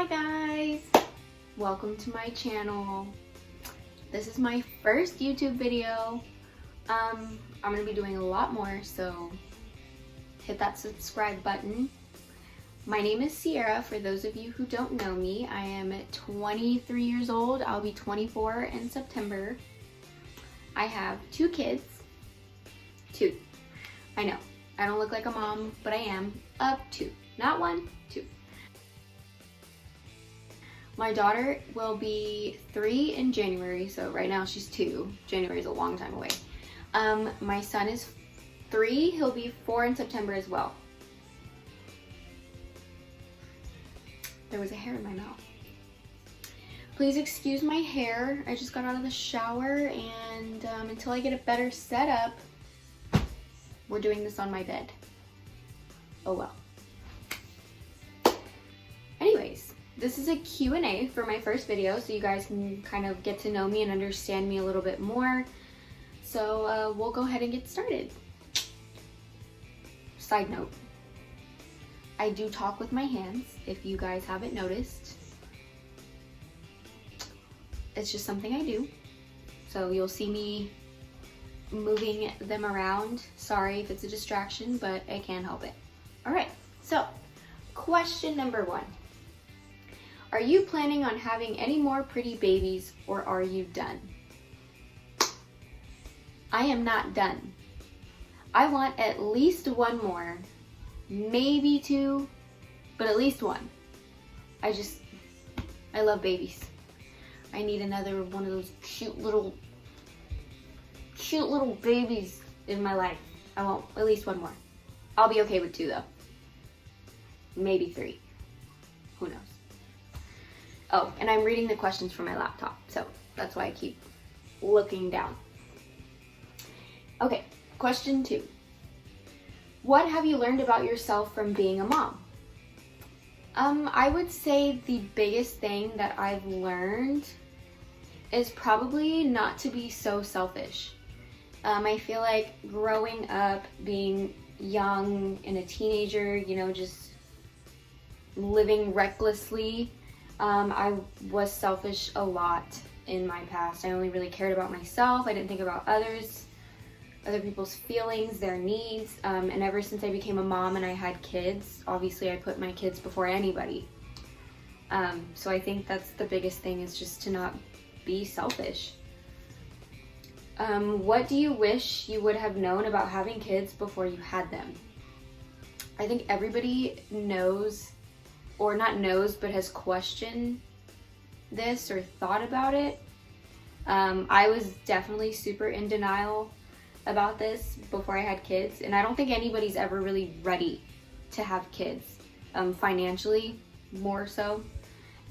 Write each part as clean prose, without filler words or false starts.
Hi guys! Welcome to my channel. This is my first YouTube video. I'm gonna be doing a lot more, so hit that subscribe button. My name is Sierra. For those of you who don't know me, I am 23 years old. I'll be 24 in September. I have 2 kids. 2. I know, I don't look like a mom, but I am. Of 2. Not 1, 2. My daughter will be 3 in January, so right now she's 2. January is a long time away. My son is 3. He'll be 4 in September as well. There was a hair in my mouth. Please excuse my hair. I just got out of the shower, and until I get a better setup, we're doing this on my bed. Oh well. Anyways, this is a Q&A for my first video, so you guys can kind of get to know me and understand me a little bit more. So we'll go ahead and get started. Side note, I do talk with my hands, if you guys haven't noticed. It's just something I do. So you'll see me moving them around. Sorry if it's a distraction, but I can't help it. All right, so question number 1. Are you planning on having any more pretty babies, or are you done? I am not done. I want at least 1 more, maybe 2, but at least 1. I love babies. I need another one of those cute little babies in my life. I want at least 1 more. I'll be okay with 2 though. Maybe 3. Who knows? Oh, and I'm reading the questions from my laptop, so that's why I keep looking down. Okay, question 2. What have you learned about yourself from being a mom? I would say the biggest thing that I've learned is probably not to be so selfish. I feel like growing up, being young and a teenager, you know, just living recklessly, I was selfish a lot in my past. I only really cared about myself. I didn't think about others, other people's feelings, their needs. And ever since I became a mom and I had kids, obviously I put my kids before anybody. So I think that's the biggest thing, is just to not be selfish. What do you wish you would have known about having kids before you had them? I think everybody knows, or not knows, but has questioned this or thought about it. I was definitely super in denial about this before I had kids, and I don't think anybody's ever really ready to have kids, financially more so,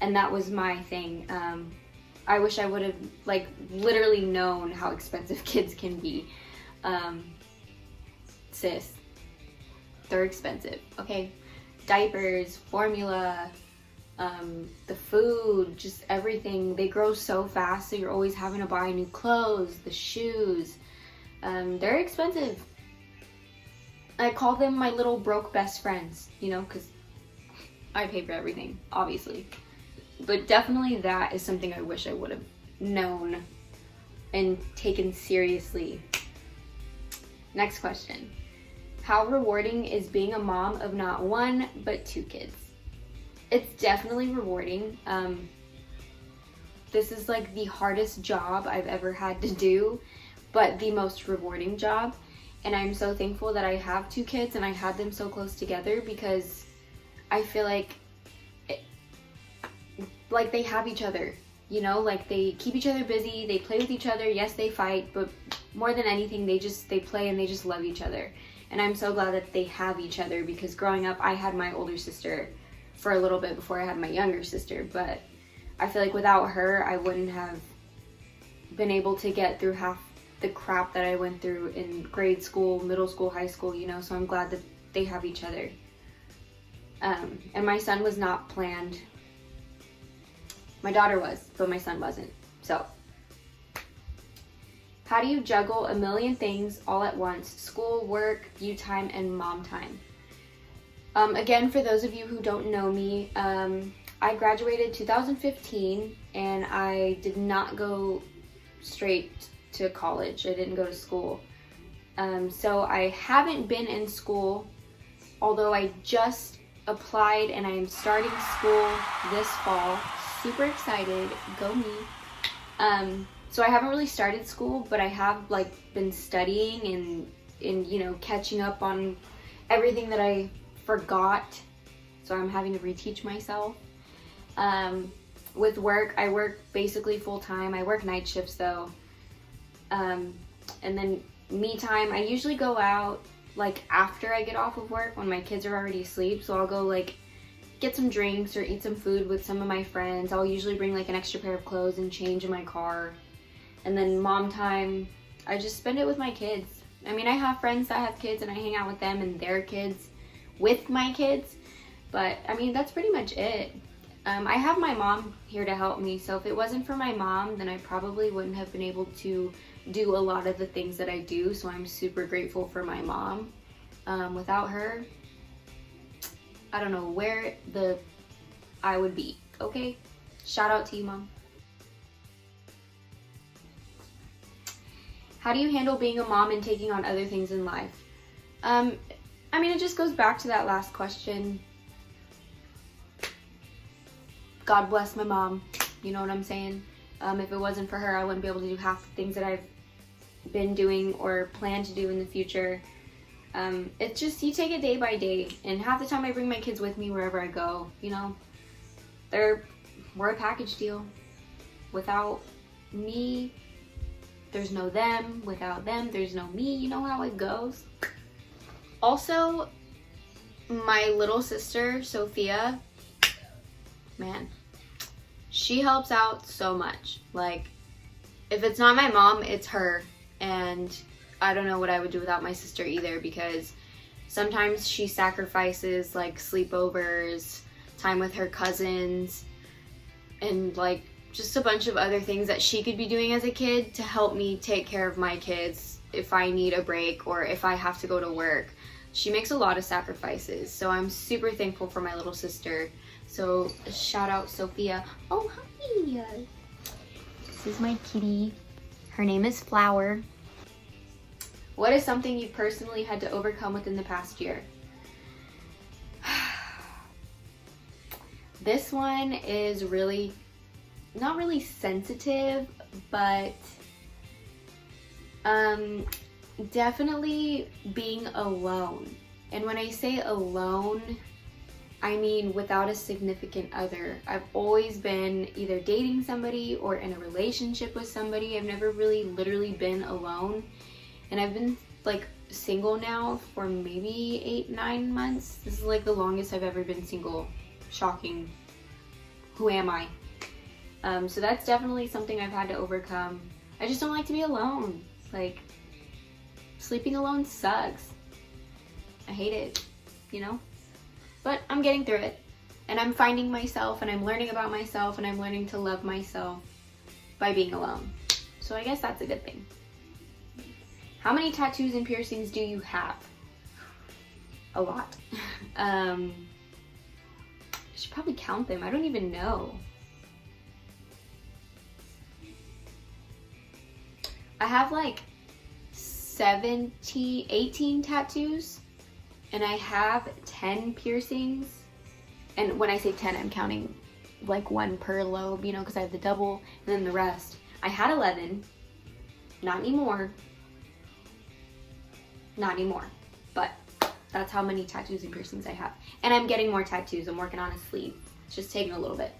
and that was my thing. I wish I would have literally known how expensive kids can be. Sis, they're expensive, okay? Diapers, formula, the food, just everything. They grow so fast, so you're always having to buy new clothes, the shoes. They're expensive. I call them my little broke best friends, you know, because I pay for everything, obviously. But definitely that is something I wish I would have known and taken seriously. Next question. How rewarding is being a mom of not 1, but 2 kids? It's definitely rewarding. This is like the hardest job I've ever had to do, but the most rewarding job. And I'm so thankful that I have 2 kids and I had them so close together, because I feel like they have each other, you know, like they keep each other busy, they play with each other. Yes, they fight, but more than anything, they play and they just love each other. And I'm so glad that they have each other, because growing up, I had my older sister for a little bit before I had my younger sister, but I feel like without her, I wouldn't have been able to get through half the crap that I went through in grade school, middle school, high school, you know, so I'm glad that they have each other. And my son was not planned. My daughter was, but my son wasn't. So, how do you juggle a million things all at once? School, work, you time, and mom time. Again, for those of you who don't know me, I graduated 2015 and I did not go straight to college. I didn't go to school. So I haven't been in school, although I just applied and I'm starting school this fall. Super excited, go me. So I haven't really started school, but I have like been studying and you know, catching up on everything that I forgot. So I'm having to reteach myself. With work, I work basically full time. I work night shifts though. And then me time, I usually go out like after I get off of work when my kids are already asleep. So I'll go like get some drinks or eat some food with some of my friends. I'll usually bring like an extra pair of clothes and change in my car. And then mom time, I just spend it with my kids. I mean, I have friends that have kids and I hang out with them and their kids with my kids. But I mean, that's pretty much it. I have my mom here to help me. So if it wasn't for my mom, then I probably wouldn't have been able to do a lot of the things that I do. So I'm super grateful for my mom. Without her, I don't know where I would be, okay? Shout out to you, Mom. How do you handle being a mom and taking on other things in life? I mean, it just goes back to that last question. God bless my mom, you know what I'm saying? If it wasn't for her, I wouldn't be able to do half the things that I've been doing or plan to do in the future. It's just, you take it day by day, and half the time I bring my kids with me wherever I go, you know? We're a package deal. Without me, there's no them. Without them, there's no me. You know how it goes. Also, my little sister, Sophia, man, she helps out so much. Like, if it's not my mom, it's her. And I don't know what I would do without my sister either, because sometimes she sacrifices like sleepovers, time with her cousins, and like just a bunch of other things that she could be doing as a kid to help me take care of my kids if I need a break or if I have to go to work. She makes a lot of sacrifices, so I'm super thankful for my little sister. So shout out Sophia. Oh, hi! This is my kitty. Her name is Flower. What is something you've personally had to overcome within the past year? This one is really, not really sensitive, but definitely being alone. And when I say alone, I mean without a significant other. I've always been either dating somebody or in a relationship with somebody. I've never really literally been alone. And I've been like single now for maybe 8-9 months. This is like the longest I've ever been single. Shocking. Who am I? So that's definitely something I've had to overcome. I just don't like to be alone. Like, sleeping alone sucks. I hate it, you know? But I'm getting through it. And I'm finding myself and I'm learning about myself and I'm learning to love myself by being alone. So I guess that's a good thing. How many tattoos and piercings do you have? A lot. I should probably count them. I don't even know. I have like 18 tattoos, and I have 10 piercings. And when I say 10, I'm counting like one per lobe, you know, because I have the double and then the rest. I had 11, not anymore. Not anymore, but that's how many tattoos and piercings I have. And I'm getting more tattoos. I'm working on a sleeve. It's just taking a little bit.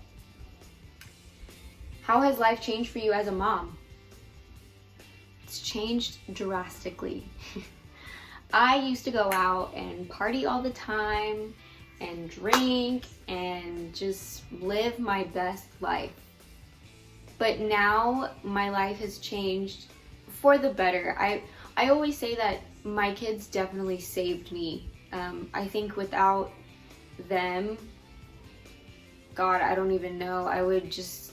How has life changed for you as a mom? It's changed drastically. I used to go out and party all the time and drink and just live my best life. But now my life has changed for the better. I always say that my kids definitely saved me. I think without them, God, I don't even know. I would just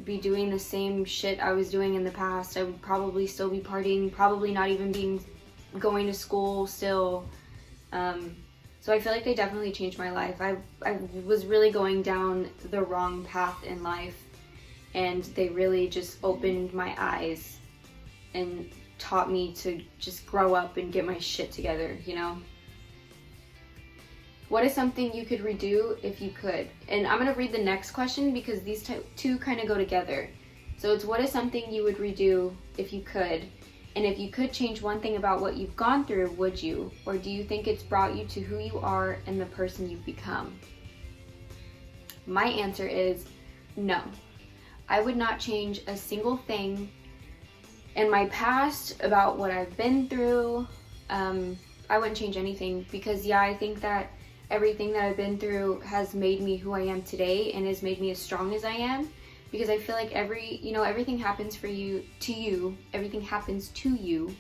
be doing the same shit I was doing in the past. I would probably still be partying, probably not even going to school still. So I feel like they definitely changed my life. I was really going down the wrong path in life, and they really just opened my eyes and taught me to just grow up and get my shit together, you know? What is something you could redo if you could? And I'm gonna read the next question because these two kind of go together. So it's, what is something you would redo if you could? And if you could change one thing about what you've gone through, would you? Or do you think it's brought you to who you are and the person you've become? My answer is no. I would not change a single thing in my past about what I've been through. I wouldn't change anything because, yeah, I think that everything that I've been through has made me who I am today and has made me as strong as I am. Because I feel like everything happens everything happens to you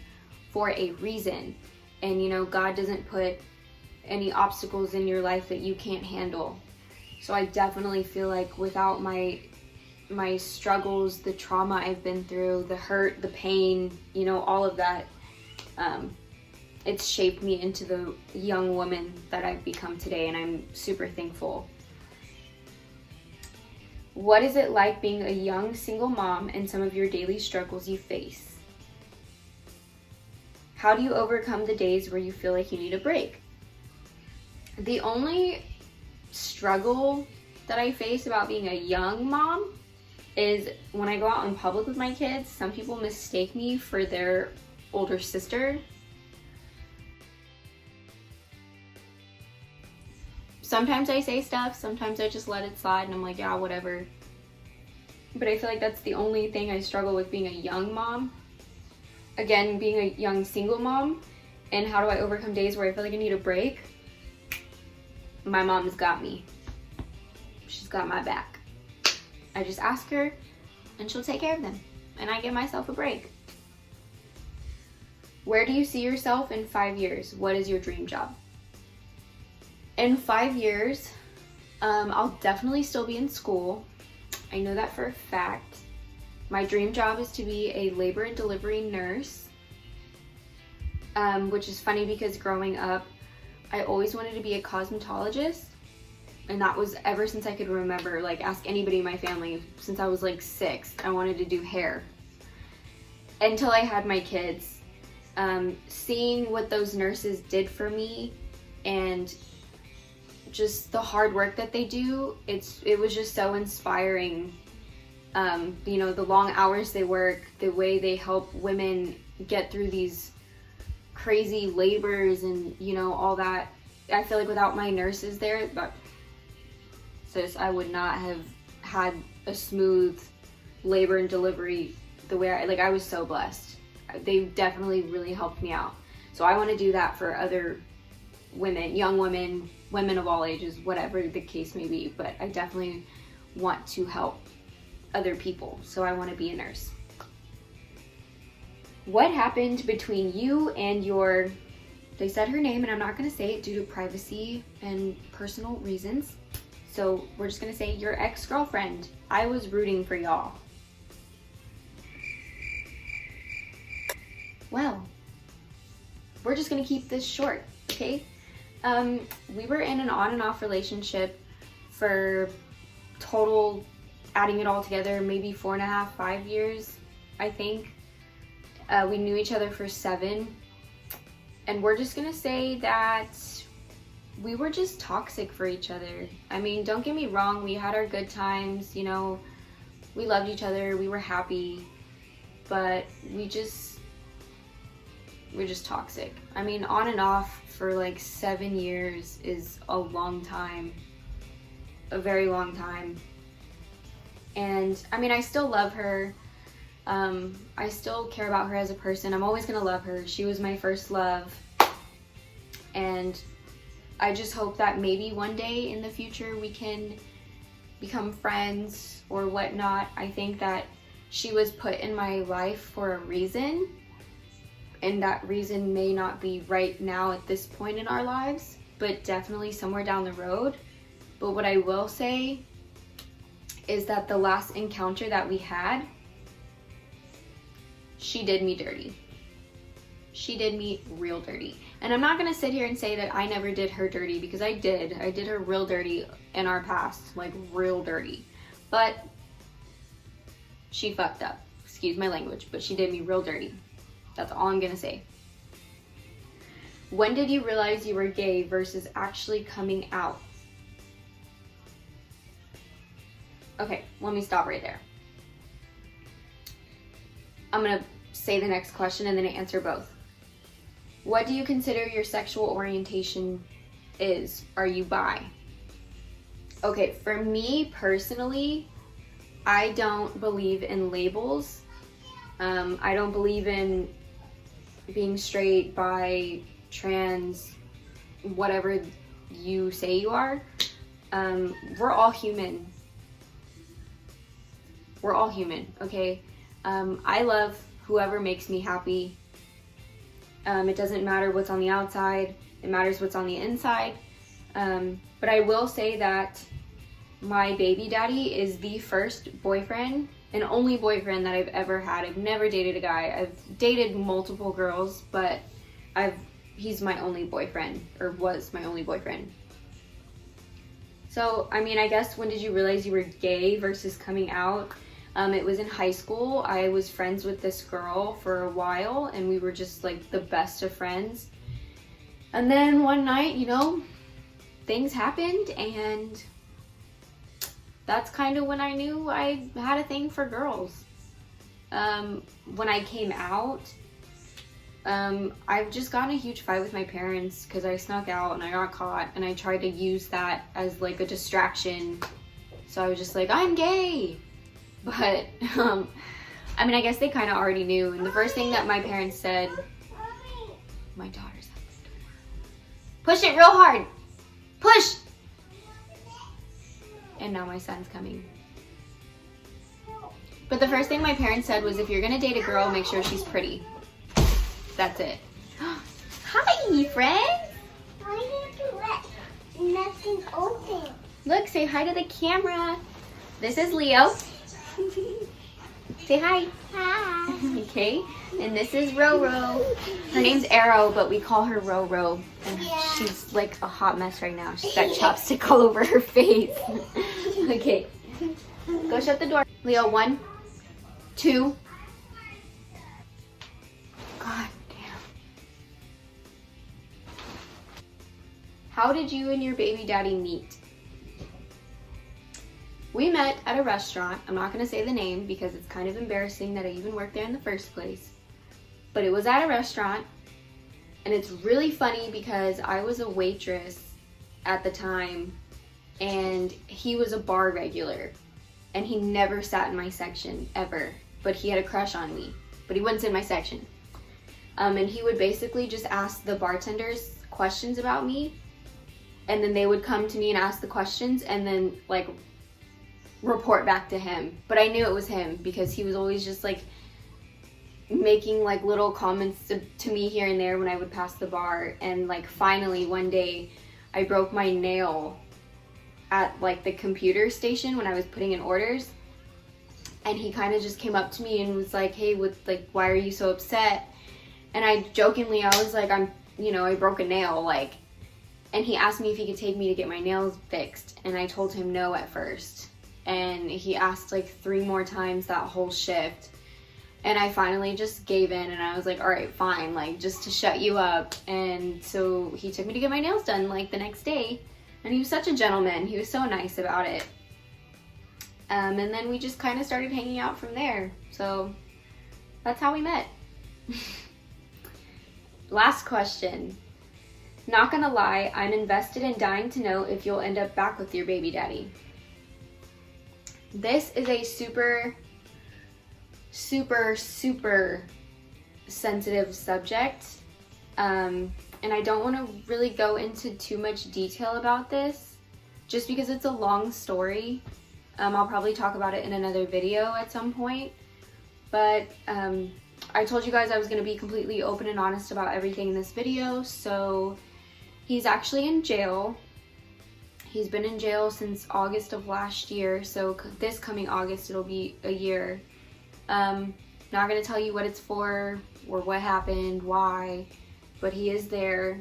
for a reason. And God doesn't put any obstacles in your life that you can't handle. So I definitely feel like without my struggles, the trauma I've been through, the hurt, the pain, all of that, it's shaped me into the young woman that I've become today, and I'm super thankful. What is it like being a young single mom and some of your daily struggles you face? How do you overcome the days where you feel like you need a break? The only struggle that I face about being a young mom is when I go out in public with my kids, some people mistake me for their older sister. Sometimes I say stuff, sometimes I just let it slide and I'm like, yeah, whatever. But I feel like that's the only thing I struggle with being a young mom. Again, being a young single mom, and how do I overcome days where I feel like I need a break? My mom's got me. She's got my back. I just ask her and she'll take care of them, and I give myself a break. Where do you see yourself in 5 years? What is your dream job? In 5 years, I'll definitely still be in school. I know that for a fact. My dream job is to be a labor and delivery nurse, which is funny because growing up, I always wanted to be a cosmetologist. And that was ever since I could remember. Like, ask anybody in my family. Since I was like 6, I wanted to do hair. Until I had my kids. Seeing what those nurses did for me and just the hard work that they do, it was just so inspiring. The long hours they work, the way they help women get through these crazy labors and all that. I feel like without my nurses there, I would not have had a smooth labor and delivery the way I was so blessed. They definitely really helped me out. So I want to do that for other women, young women, women of all ages, whatever the case may be. But I definitely want to help other people. So I want to be a nurse. What happened between you and they said her name and I'm not going to say it due to privacy and personal reasons. So we're just going to say your ex-girlfriend. I was rooting for y'all. Well, we're just going to keep this short, okay? We were in an on and off relationship for total, adding it all together, maybe 4.5, 5 years, I think. We knew each other for 7. And we're just going to say that we were just toxic for each other. I mean, don't get me wrong, we had our good times, we loved each other, we were happy, but we're just toxic. I mean, on and off for like 7 years is a long time, a very long time. And I mean, I still love her. I still care about her as a person. I'm always gonna love her. She was my first love. And I just hope that maybe one day in the future we can become friends or whatnot. I think that she was put in my life for a reason, and that reason may not be right now at this point in our lives, but definitely somewhere down the road. But what I will say is that the last encounter that we had, she did me dirty. she did me real dirty. And I'm not gonna sit here and say that I never did her dirty, because I did. I did her real dirty in our past, like real dirty. But she fucked up. Excuse my language, but she did me real dirty. That's all I'm gonna say. When did you realize you were gay versus actually coming out? Okay, let me stop right there. I'm gonna say the next question and then answer both. What do you consider your sexual orientation is? Are you bi? Okay, for me personally, I don't believe in labels. I don't believe in being straight, bi, trans, whatever you say you are. We're all human. We're all human, okay? I love whoever makes me happy. It doesn't matter what's on the outside, it matters what's on the inside. But I will say that my baby daddy is the first boyfriend and only boyfriend that I've ever had. I've never dated a guy. I've dated multiple girls, but he's my only boyfriend, or was my only boyfriend. So, I mean, I guess when did you realize you were gay versus coming out? It was in high school. I was friends with this girl for a while, and we were just like the best of friends. And then one night, you know, things happened, and that's kind of when I knew I had a thing for girls. When I came out, I've just gotten a huge fight with my parents because I snuck out and I got caught, and I tried to use that as like a distraction. So I was just like, I'm gay. But, I mean, I guess they kind of already knew. And the first thing that my parents said, my daughter's at the door. Push it real hard. Push. And now my son's coming. But the first thing my parents said was, if you're going to date a girl, make sure she's pretty. That's it. Hi, friend. Nothing open. Look, say hi to the camera. This is Leo. Say hi. Hi. Okay, and this is Roro. Her name's Arrow, but we call her Roro. And she's like a hot mess right now. She's got chopstick all over her face. Okay, go shut the door. Leo, 1, 2. God damn. How did you and your baby daddy meet? We met at a restaurant. I'm not going to say the name because it's kind of embarrassing that I even worked there in the first place. But it was at a restaurant, and it's really funny because I was a waitress at the time, and he was a bar regular, and he never sat in my section ever, but he had a crush on me, but he wouldn't sit in my section. And he would basically just ask the bartenders questions about me, and then they would come to me and ask the questions, and then like report back to him. But I knew it was him because he was always just like making like little comments to me here and there when I would pass the bar. And like finally one day I broke my nail at like the computer station when I was putting in orders, and he kind of just came up to me and was like, hey, why are you so upset? And I jokingly, I was like, I broke a nail, like. And he asked me if he could take me to get my nails fixed, and I told him no at first. And he asked like 3 more times that whole shift. And I finally just gave in, and I was like, all right, fine, like just to shut you up. And so he took me to get my nails done like the next day. And he was such a gentleman. He was so nice about it. And then we just kind of started hanging out from there. So that's how we met. Last question. Not gonna lie, I'm invested in dying to know if you'll end up back with your baby daddy. This is a super, super, super sensitive subject. And I don't want to really go into too much detail about this just because it's a long story. I'll probably talk about it in another video at some point. But I told you guys I was going to be completely open and honest about everything in this video. So he's actually in jail. He's been in jail since August of last year, so this coming August it'll be a year. Not gonna tell you what it's for or what happened, why, but he is there.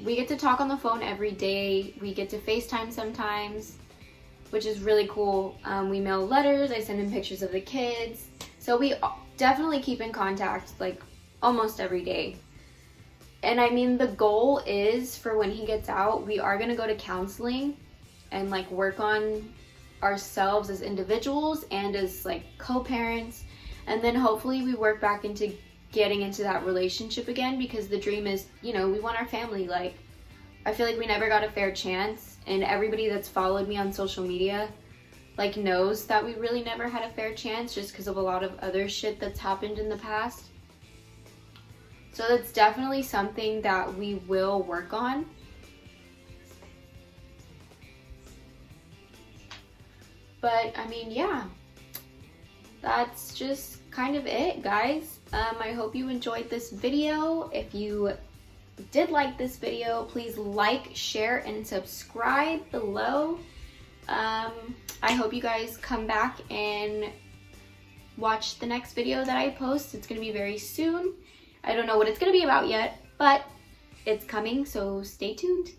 We get to talk on the phone every day. We get to FaceTime sometimes, which is really cool. We mail letters. I send him pictures of the kids. So we definitely keep in contact like almost every day. And I mean, the goal is for when he gets out, we are gonna go to counseling and like work on ourselves as individuals and as like co-parents. And then hopefully we work back into getting into that relationship again, because the dream is, you know, we want our family. Like, I feel like we never got a fair chance, and everybody that's followed me on social media like knows that we really never had a fair chance just because of a lot of other shit that's happened in the past. So that's definitely something that we will work on. But I mean, yeah, that's just kind of it, guys. I hope you enjoyed this video. If you did like this video, please like, share, and subscribe below. I hope you guys come back and watch the next video that I post. It's gonna be very soon. I don't know what it's gonna be about yet, but it's coming, so stay tuned.